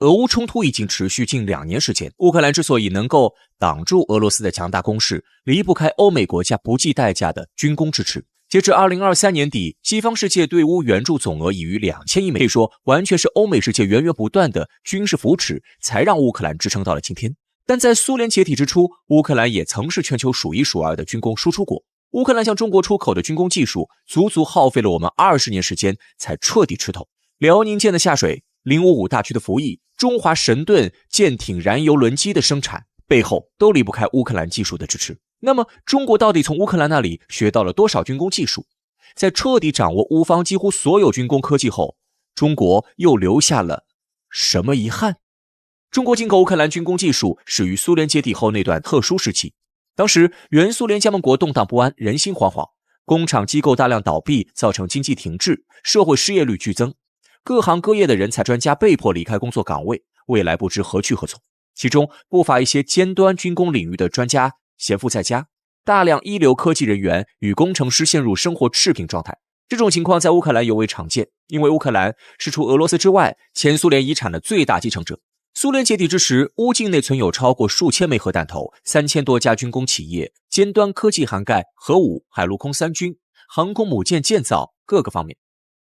俄乌冲突已经持续近2年时间，乌克兰之所以能够挡住俄罗斯的强大攻势，离不开欧美国家不计代价的军工支持。截至2023年底，西方世界对乌援助总额已逾2000亿美元，可以说完全是欧美世界源源不断的军事扶持，才让乌克兰支撑到了今天。但在苏联解体之初，乌克兰也曾是全球数一数二的军工输出国。乌克兰向中国出口的军工技术，足足耗费了我们20年时间才彻底吃透。辽宁舰的下水，055大驱的服役，中华神盾舰艇燃油轮机的生产，背后都离不开乌克兰技术的支持。那么中国到底从乌克兰那里学到了多少军工技术？在彻底掌握乌方几乎所有军工科技后，中国又留下了什么遗憾？中国进口乌克兰军工技术始于苏联解体后那段特殊时期。当时原苏联加盟国动荡不安，人心惶惶，工厂机构大量倒闭，造成经济停滞，社会失业率剧增，各行各业的人才专家被迫离开工作岗位，未来不知何去何从。其中不乏一些尖端军工领域的专家闲赋在家，大量一流科技人员与工程师陷入生活赤贫状态。这种情况在乌克兰尤为常见，因为乌克兰是除俄罗斯之外前苏联遗产的最大继承者。苏联解体之时，乌境内存有超过数千枚核弹头，3000多家军工企业，尖端科技涵盖核武、海陆空三军、航空母舰建造各个方面。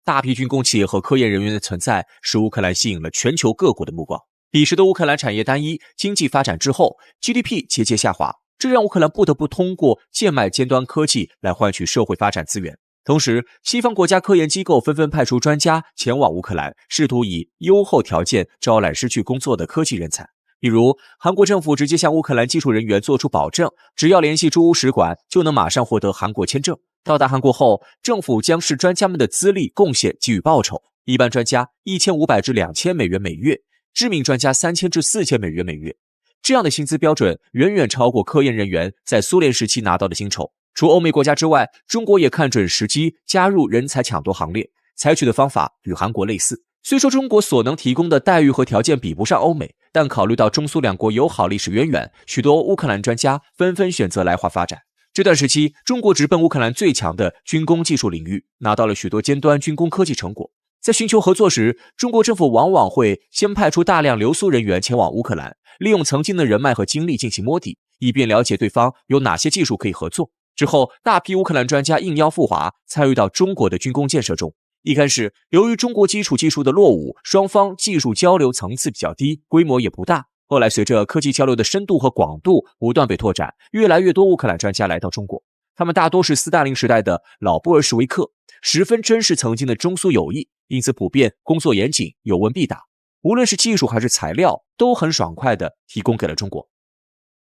大批军工企业和科研人员的存在，使乌克兰吸引了全球各国的目光。彼时的乌克兰产业单一，经济发展滞后， GDP 节节下滑，这让乌克兰不得不通过贱卖尖端科技来换取社会发展资源。同时，西方国家科研机构纷纷派出专家前往乌克兰，试图以优厚条件招揽失去工作的科技人才。比如，韩国政府直接向乌克兰技术人员做出保证，只要联系驻乌使馆，就能马上获得韩国签证。到达韩国后，政府将视专家们的资历贡献给予报酬，一般专家1500至2000美元每月，知名专家3000至4000美元每月。这样的薪资标准远远超过科研人员在苏联时期拿到的薪酬。除欧美国家之外，中国也看准时机加入人才抢夺行列，采取的方法与韩国类似。虽说中国所能提供的待遇和条件比不上欧美，但考虑到中苏两国友好历史渊源，许多乌克兰专家纷纷选择来华发展。这段时期，中国直奔乌克兰最强的军工技术领域，拿到了许多尖端军工科技成果。在寻求合作时，中国政府往往会先派出大量留苏人员前往乌克兰，利用曾经的人脉和精力进行摸底，以便了解对方有哪些技术可以合作。之后，大批乌克兰专家应邀赴华，参与到中国的军工建设中。一开始，由于中国基础技术的落伍，双方技术交流层次比较低，规模也不大。后来随着科技交流的深度和广度不断被拓展，越来越多乌克兰专家来到中国，他们大多是斯大林时代的老布尔什维克，十分珍视曾经的中苏友谊，因此普遍工作严谨，有问必答，无论是技术还是材料都很爽快地提供给了中国。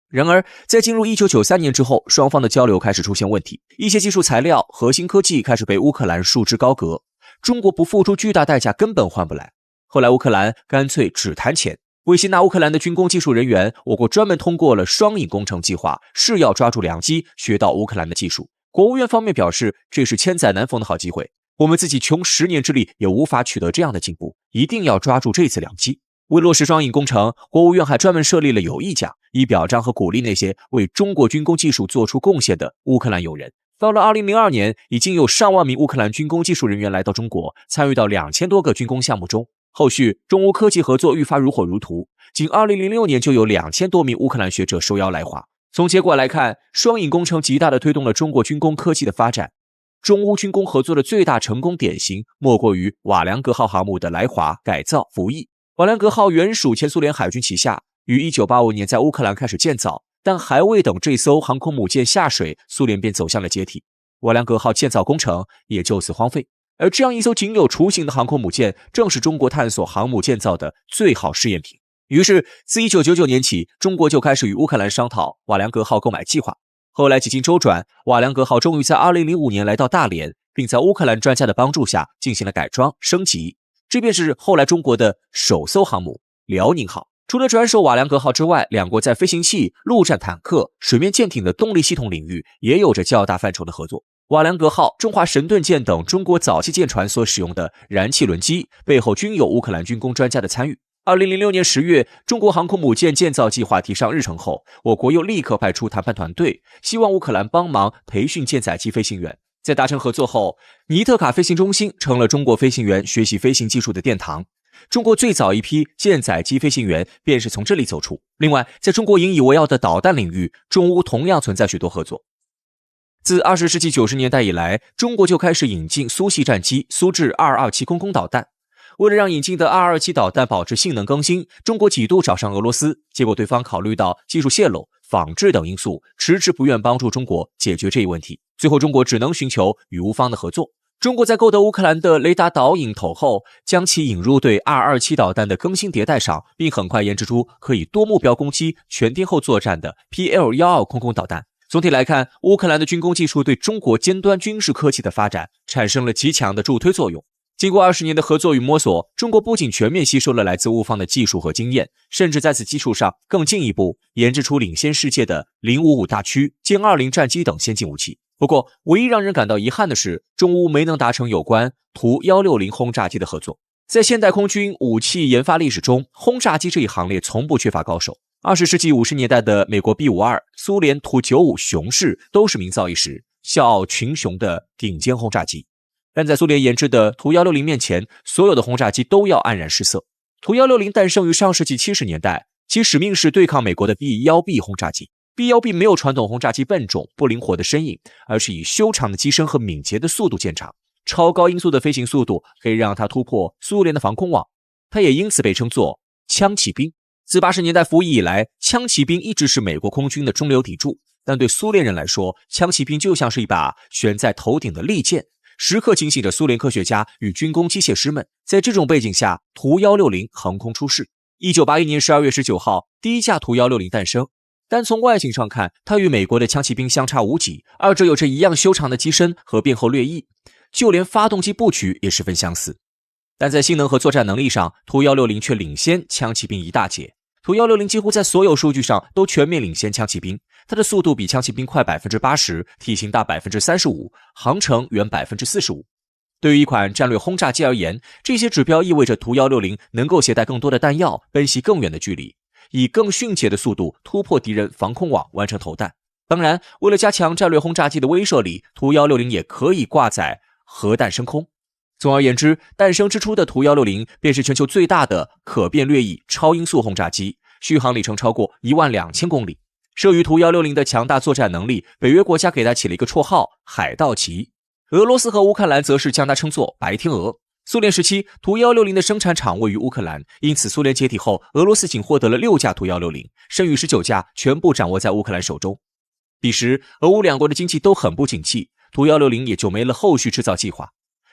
然而，在进入1993年之后，双方的交流开始出现问题，一些技术材料、核心科技开始被乌克兰束之高阁，中国不付出巨大代价根本换不来。后来乌克兰干脆只谈钱。为吸纳乌克兰的军工技术人员，我国专门通过了双引工程计划，是要抓住良机，学到乌克兰的技术。国务院方面表示，这是千载难逢的好机会，我们自己穷10年之力也无法取得这样的进步，一定要抓住这次良机。为落实双引工程，国务院还专门设立了友谊奖，以表彰和鼓励那些为中国军工技术做出贡献的乌克兰友人。到了2002年，已经有上万名乌克兰军工技术人员来到中国，参与到2000多个军工项目中。后续中乌科技合作愈发如火如荼，仅2006年就有2000多名乌克兰学者受邀来华。从结果来看，双引工程极大地推动了中国军工科技的发展。中乌军工合作的最大成功典型，莫过于瓦良格号航母的来华改造服役。瓦良格号原属前苏联海军旗下，于1985年在乌克兰开始建造，但还未等这艘航空母舰下水，苏联便走向了解体，瓦良格号建造工程也就此荒废。而这样一艘仅有雏形的航空母舰，正是中国探索航母建造的最好试验品。于是，自1999年起，中国就开始与乌克兰商讨瓦良格号购买计划。后来几经周转，瓦良格号终于在2005年来到大连，并在乌克兰专家的帮助下进行了改装升级。这便是后来中国的首艘航母辽宁号。除了转手瓦良格号之外，两国在飞行器、陆战坦克、水面舰艇的动力系统领域也有着较大范畴的合作。瓦良格号、中华神盾舰等中国早期舰船所使用的燃气轮机背后均有乌克兰军工专家的参与。2006年10月，中国航空母舰建造计划提上日程后，我国又立刻派出谈判团队，希望乌克兰帮忙培训舰载机飞行员。在达成合作后，尼特卡飞行中心成了中国飞行员学习飞行技术的殿堂。中国最早一批舰载机飞行员便是从这里走出。另外，在中国引以为傲的导弹领域，中乌同样存在许多合作。自20世纪90年代以来，中国就开始引进苏系战机苏制227空空导弹。为了让引进的227导弹保持性能更新，中国几度找上俄罗斯，结果对方考虑到技术泄露、仿制等因素，迟迟不愿帮助中国解决这一问题。最后，中国只能寻求与乌方的合作。中国在购得乌克兰的雷达导引头后，将其引入对227导弹的更新迭代上，并很快研制出可以多目标攻击、全天候作战的 PL-12空空导弹。总体来看，乌克兰的军工技术对中国尖端军事科技的发展产生了极强的助推作用。经过20年的合作与摸索，中国不仅全面吸收了来自乌方的技术和经验，甚至在此基础上更进一步研制出领先世界的055大驱、歼20战机等先进武器。不过，唯一让人感到遗憾的是，中乌没能达成有关图160轰炸机的合作。在现代空军武器研发历史中，轰炸机这一行列从不缺乏高手。20世纪50年代的美国 B-52、苏联图95雄式都是名噪一时、笑傲群雄的顶尖轰炸机。但在苏联研制的图160面前，所有的轰炸机都要黯然失色。图160诞生于上世纪70年代，其使命是对抗美国的 B-1B 轰炸机。B-1B 没有传统轰炸机笨重不灵活的身影，而是以修长的机身和敏捷的速度见长。超高音速的飞行速度可以让它突破苏联的防空网，它也因此被称作枪骑兵。自80年代服役以来，枪骑兵一直是美国空军的中流砥柱，但对苏联人来说，枪骑兵就像是一把悬在头顶的利剑，时刻警醒着苏联科学家与军工机械师们。在这种背景下，图160横空出世。1981年12月19号，第一架图160诞生。单从外形上看，它与美国的枪骑兵相差无几，二者有着一样修长的机身和变厚掠翼，就连发动机布局也十分相似。但在性能和作战能力上，图160却领先枪骑兵一大截。图160几乎在所有数据上都全面领先枪骑兵，它的速度比枪骑兵快 80%， 体型大 35%， 航程远 45%。 对于一款战略轰炸机而言，这些指标意味着图160能够携带更多的弹药，奔袭更远的距离，以更迅捷的速度突破敌人防空网，完成投弹。当然，为了加强战略轰炸机的威慑力，图160也可以挂载核弹升空。总而言之，诞生之初的图160便是全球最大的可变掠翼超音速轰炸机，续航里程超过12000公里。慑于图160的强大作战能力，北约国家给它起了一个绰号海盗旗。俄罗斯和乌克兰则是将它称作白天鹅。苏联时期，图160的生产厂位于乌克兰，因此苏联解体后，俄罗斯仅获得了6架图160，剩余19架全部掌握在乌克兰手中。彼时，俄乌两国的经济都很不景气，图160也就没了后续制造计划。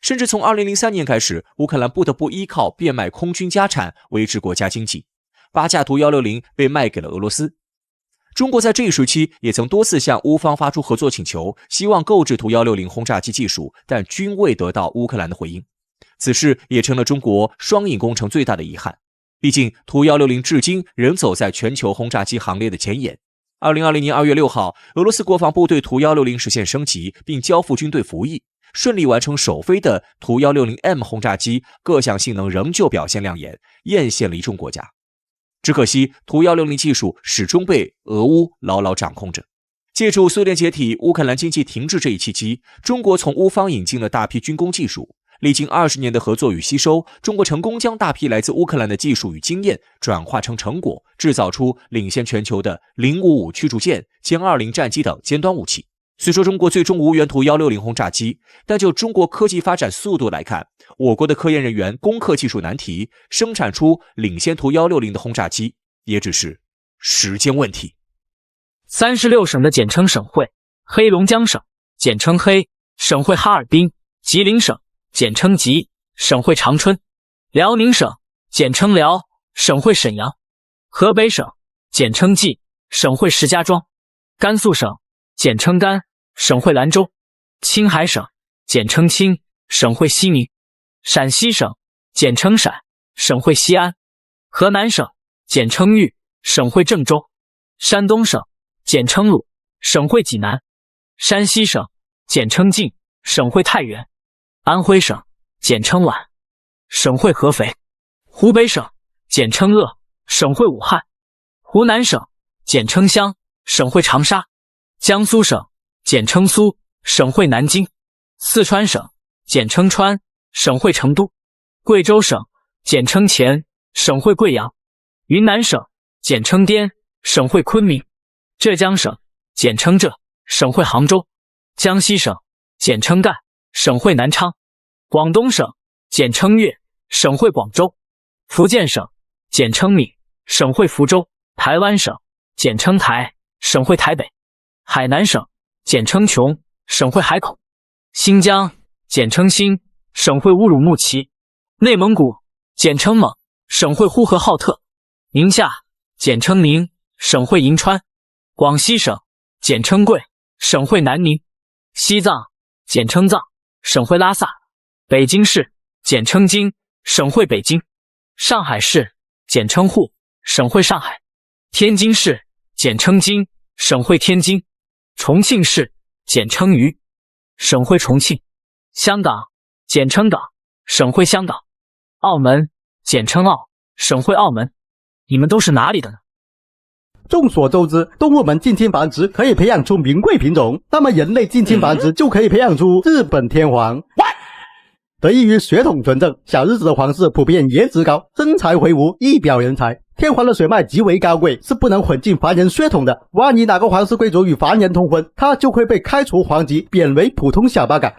甚至从2003年开始，乌克兰不得不依靠变卖空军家产维持国家经济。8架图160被卖给了俄罗斯。中国在这一时期也曾多次向乌方发出合作请求，希望购置图160轰炸机技术，但均未得到乌克兰的回应。此事也成了中国双引工程最大的遗憾。毕竟图160至今仍走在全球轰炸机行列的前沿。2020年2月6号，俄罗斯国防部对图160实现升级，并交付军队服役，顺利完成首飞的图160M 轰炸机，各项性能仍旧表现亮眼，艳羡了一众国家。只可惜图160技术始终被俄乌牢牢掌控着。借助苏联解体、乌克兰经济停滞这一契机，中国从乌方引进了大批军工技术。历经20年的合作与吸收，中国成功将大批来自乌克兰的技术与经验转化成成果，制造出领先全球的055驱逐舰、歼20战机等尖端武器。虽说中国最终无缘图160轰炸机，但就中国科技发展速度来看，我国的科研人员攻克技术难题，生产出领先图160的轰炸机，也只是时间问题。36省的简称省会：黑龙江省，简称黑；省会哈尔滨；吉林省，简称吉；省会长春；辽宁省，简称辽；省会沈阳；河北省，简称冀；省会石家庄；甘肃省，简称甘；省会兰州；青海省，简称青；省会西宁；陕西省，简称陕；省会西安；河南省，简称豫；省会郑州；山东省，简称鲁；省会济南；山西省，简称晋；省会太原；安徽省，简称皖；省会合肥；湖北省，简称鄂；省会武汉；湖南省，简称湘；省会长沙；江苏省，简称苏；省会南京；四川省，简称川；省会成都；贵州省，简称前，省会贵阳；云南省，简称滇，省会昆明；浙江省，简称浙，省会杭州；江西省，简称赣，省会南昌；广东省，简称粤，省会广州；福建省，简称闽，省会福州；台湾省，简称台，省会台北；海南省，简称琼，省会海口；新疆，简称新，省会乌鲁木齐；内蒙古，简称蒙，省会呼和浩特；宁夏，简称宁，省会银川；广西省，简称贵，省会南宁；西藏，简称藏，省会拉萨；北京市，简称京，省会北京；上海市，简称沪，省会上海；天津市，简称津，省会天津；重庆市，简称渝，省会重庆；香港，简称港，省会香港；澳门，简称澳，省会澳门。你们都是哪里的呢？众所周知，动物们近亲繁殖可以培养出名贵品种，那么人类近亲繁殖就可以培养出日本天皇。得益于血统纯正，小日子的皇室普遍颜值高，身材魁梧，一表人才。天皇的血脉极为高贵，是不能混进凡人血统的。万一哪个皇室贵族与凡人通婚，他就会被开除皇籍，贬为普通小八嘎。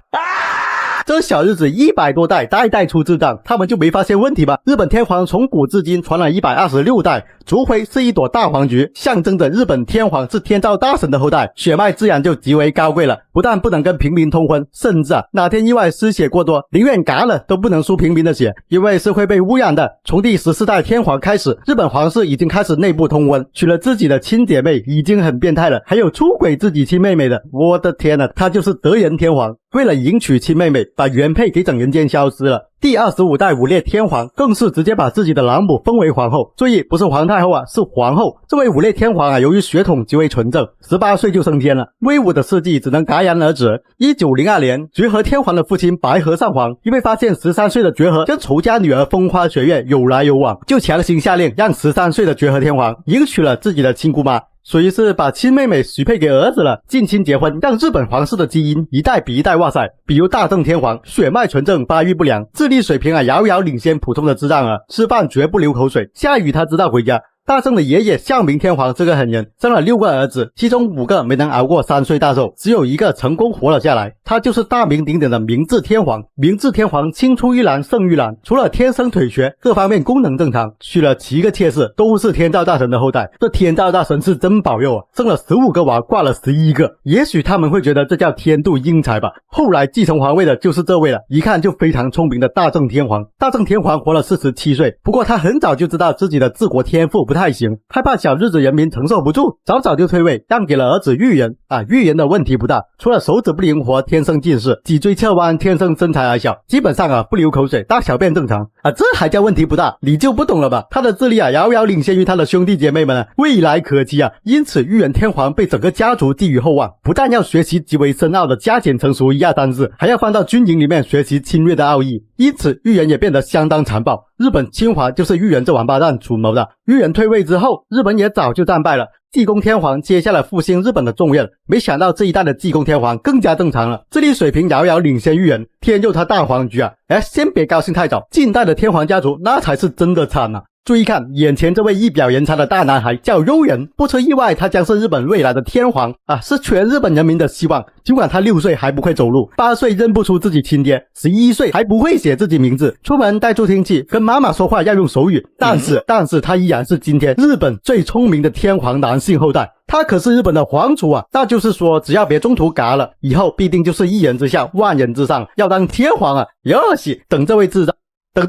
这小日子100多代，代代出智障，他们就没发现问题吗？日本天皇从古至今传了126代，族徽是一朵大黄菊，象征着日本天皇是天照大神的后代，血脉自然就极为高贵了。不但不能跟平民通婚，甚至哪天意外失血过多，宁愿嘎了都不能输平民的血，因为是会被污染的。从第14代天皇开始，日本皇室已经开始内部通婚，娶了自己的亲姐妹已经很变态了，还有出轨自己亲妹妹的，我的天哪，他就是德仁天皇。为了迎娶亲妹妹，把原配给整人间消失了。第25代武烈天皇更是直接把自己的老母封为皇后，注意不是皇太后是皇后。这位武烈天皇由于血统极为纯正，18岁就升天了，威武的事迹只能戛然而止。1902年，觉和天皇的父亲白河上皇因为发现13岁的觉和跟仇家女儿风花雪月有来有往，就强行下令让13岁的觉和天皇迎娶了自己的亲姑妈，属于是把亲妹妹许配给儿子了，近亲结婚，让日本皇室的基因一代比一代哇塞。比如大正天皇血脉纯正，发育不良，智力水平遥遥领先普通的智障儿，吃饭绝不流口水，下雨他知道回家。大正的爷爷孝明天皇是个狠人，生了6个儿子，其中5个没能熬过3岁大寿，只有1个成功活了下来，他就是大名鼎鼎的明治天皇。明治天皇青出于蓝胜于蓝，除了天生腿瘸，各方面功能正常，娶了7个妾室，都是天照大神的后代。这天照大神是真保佑生了15个娃，挂了11个，也许他们会觉得这叫天妒英才吧。后来继承皇位的就是这位了，一看就非常聪明的大正天皇。大正天皇活了47岁，不过他很早就知道自己的治国天赋不太行，害怕小日子人民承受不住，早早就退位，让给了儿子裕仁。裕仁的问题不大，除了手指不灵活，天生近视，脊椎侧弯，天生身材矮小，基本上不流口水，大小便正常这还叫问题不大？你就不懂了吧？他的智力遥遥领先于他的兄弟姐妹们未来可期因此裕仁天皇被整个家族寄予厚望，不但要学习极为深奥的加减乘除1、2、3、4，还要放到军营里面学习侵略的奥义，因此裕仁也变得相当残暴。日本侵华就是裕仁这王八蛋主谋的。裕仁退位之后，日本也早就战败了，济公天皇接下了复兴日本的重任，没想到这一代的济公天皇更加正常了，智力水平遥遥领先裕仁，天佑他大皇局先别高兴太早，近代的天皇家族那才是真的惨注意看，眼前这位一表人才的大男孩叫悠仁，不出意外他将是日本未来的天皇是全日本人民的希望。尽管他6岁还不会走路，8岁认不出自己亲爹，11岁还不会写自己名字，出门带助听器，跟妈妈说话要用手语，但是他依然是今天日本最聪明的天皇男性后代。他可是日本的皇储那就是说只要别中途嘎了，以后必定就是一人之下万人之上，要当天皇哟西，等这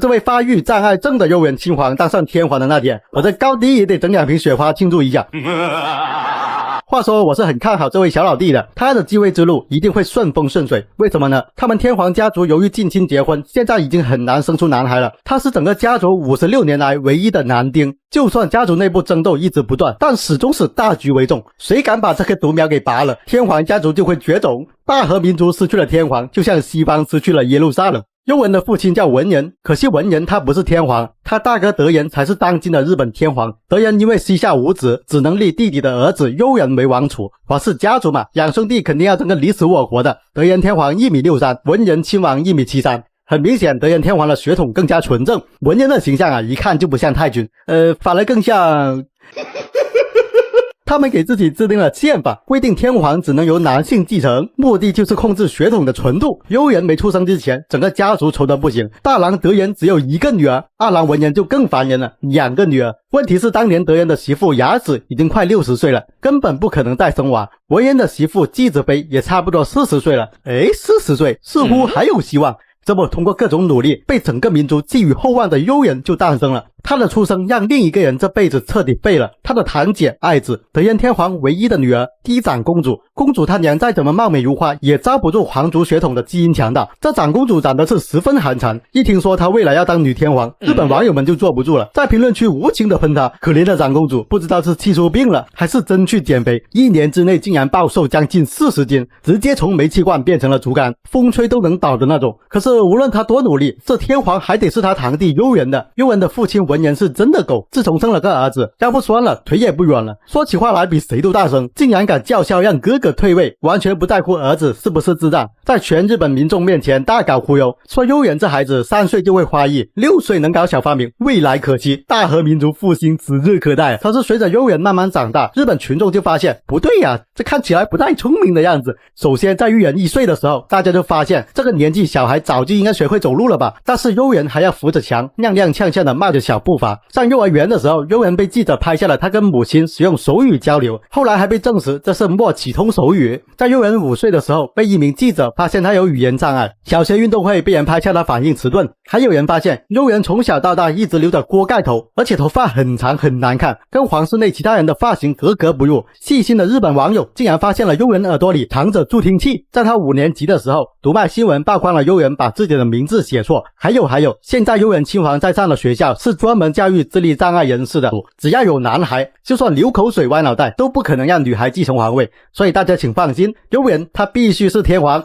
位发育障碍症的悠仁亲皇当上天皇的那天，我这高低也得整2瓶雪花庆祝一下。话说我是很看好这位小老弟的，他的继位之路一定会顺风顺水。为什么呢？他们天皇家族由于近亲结婚，现在已经很难生出男孩了。他是整个家族56年来唯一的男丁，就算家族内部争斗一直不断，但始终是大局为重，谁敢把这棵独苗给拔了，天皇家族就会绝种。大和民族失去了天皇，就像西方失去了耶路撒冷。悠仁的父亲叫文仁，可惜文仁他不是天皇，他大哥德仁才是当今的日本天皇。德仁因为膝下无子，只能立弟弟的儿子悠仁为王储。皇室家族嘛，养兄弟肯定要争个你死我活的。德仁天皇1.63米，文仁亲王1.73米。很明显，德仁天皇的血统更加纯正，文彦的形象一看就不像太君，反而更像他们给自己制定了宪法，规定天皇只能由男性继承，目的就是控制血统的纯度。悠仁没出生之前，整个家族愁得不行，大郎德仁只有一个女儿，二郎文彦就更烦人了，2个女儿。问题是当年德仁的媳妇雅子已经快60岁了，根本不可能再生娃。文彦的媳妇纪子妃也差不多40岁了，40岁似乎还有希望。这么通过各种努力，被整个民族寄予厚望的悠仁就诞生了。他的出生让另一个人这辈子彻底废了，他的堂姐爱子，德仁天皇唯一的女儿嫡长公主。公主她娘再怎么貌美如花，也遭不住皇族血统的基因强大。这长公主长得是十分寒碜，一听说她未来要当女天皇，日本网友们就坐不住了，在评论区无情的喷她。可怜的长公主不知道是气出病了，还是真去减肥，1年之内竟然暴瘦将近40斤，直接从煤气罐变成了竹竿，风吹都能倒的那种。可是无论她多努力，这天皇还得是她堂弟悠仁的。悠仁的父亲文彦是真的狗，自从生了个儿子，腰不酸了，腿也不软了，说起话来比谁都大声，竟然敢叫嚣让哥哥退位，完全不在乎儿子是不是智障，在全日本民众面前大搞忽悠，说悠仁这孩子3岁就会花艺，6岁能搞小发明，未来可期，大和民族复兴指日可待。可是随着悠仁慢慢长大，日本群众就发现不对呀，这看起来不太聪明的样子。首先在悠仁1岁的时候，大家就发现这个年纪小孩早就应该学会走路了吧，但是悠仁还要扶着墙踉踉跄跄的迈着小步伐。上幼儿园的时候，悠仁被记者拍下了他跟母亲使用手语交流，后来还被证实这是默启通手语。在悠仁5岁的时候，被一名记者发现他有语言障碍，小学运动会被人拍下他反应迟钝。还有人发现悠仁从小到大一直留着锅盖头，而且头发很长很难看，跟皇室内其他人的发型格格不入。细心的日本网友竟然发现了悠仁耳朵里藏着助听器。在他5年级的时候，读卖新闻曝光了悠仁把自己的名字写错。还有，现在悠仁亲王在上的学校是专门教育智力障碍人士的，只要有男孩，就算流口水歪脑袋都不可能让女孩继承皇位。所以大家请放心，悠仁他必须是天皇。